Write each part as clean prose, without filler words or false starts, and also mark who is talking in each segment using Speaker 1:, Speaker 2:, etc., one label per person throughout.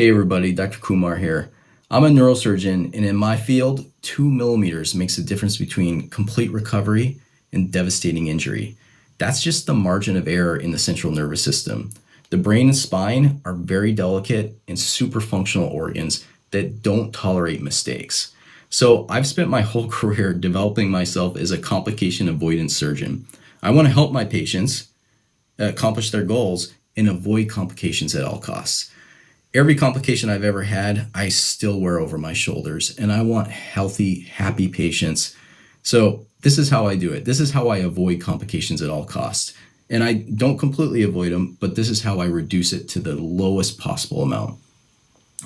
Speaker 1: Hey everybody, Dr. Kumar here. I'm a neurosurgeon, and in my field, 2 millimeters makes a difference between complete recovery and devastating injury. That's just the margin of error in the central nervous system. The brain and spine are very delicate and super functional organs that don't tolerate mistakes. So I've spent my whole career developing myself as a complication avoidance surgeon. I want to help my patients accomplish their goals and avoid complications at all costs. Every complication I've ever had, I still wear over my shoulders, and I want healthy, happy patients. So this is how I do it. This is how I avoid complications at all costs. And I don't completely avoid them, but this is how I reduce it to the lowest possible amount.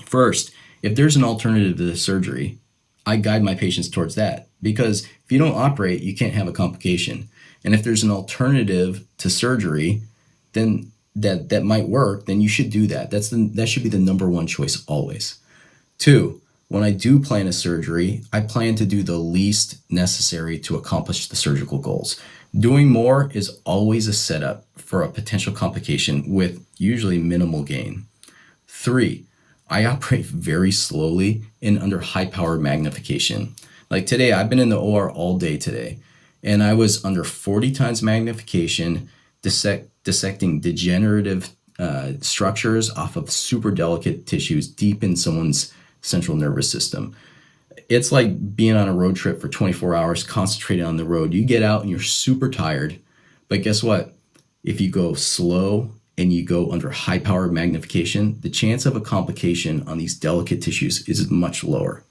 Speaker 1: First, if there's an alternative to the surgery, I guide my patients towards that, because if you don't operate, you can't have a complication. And if there's an alternative to surgery, then that might work, then you should do that. That should be the number one choice always. Two, when I do plan a surgery, I plan to do the least necessary to accomplish the surgical goals. Doing more is always a setup for a potential complication with usually minimal gain. Three, I operate very slowly and under high power magnification. Like today, I've been in the OR all day today, and I was under 40 times magnification, dissecting degenerative structures off of super delicate tissues deep in someone's central nervous system. It's like being on a road trip for 24 hours, concentrated on the road. You get out and you're super tired, but guess what? If you go slow and you go under high power magnification, the chance of a complication on these delicate tissues is much lower.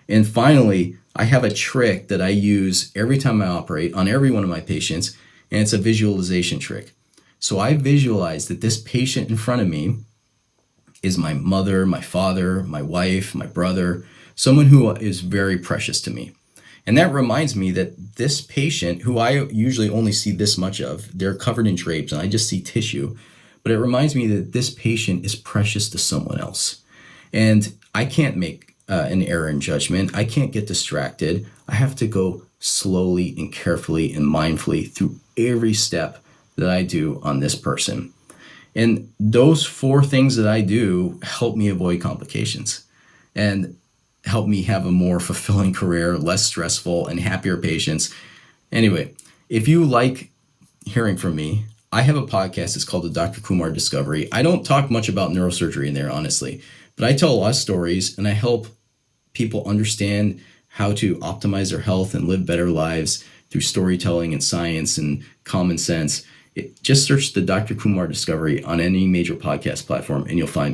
Speaker 1: And finally, I have a trick that I use every time I operate on every one of my patients, and it's a visualization trick. So I visualize that this patient in front of me is my mother, my father, my wife, my brother, someone who is very precious to me. And that reminds me that this patient, who I usually only see this much of, they're covered in drapes and I just see tissue, but it reminds me that this patient is precious to someone else. And I can't make an error in judgment. I can't get distracted. I have to go slowly and carefully and mindfully through every step that I do on this person. And those four things that I do help me avoid complications and help me have a more fulfilling career, less stressful, and happier patients. Anyway, if you like hearing from me, I have a podcast. It's called the Dr. Kumar Discovery. I don't talk much about neurosurgery in there, honestly, but I tell a lot of stories and I help people understand how to optimize their health and live better lives through storytelling and science and common sense. Just search the Dr. Kumar Discovery on any major podcast platform and you'll find me.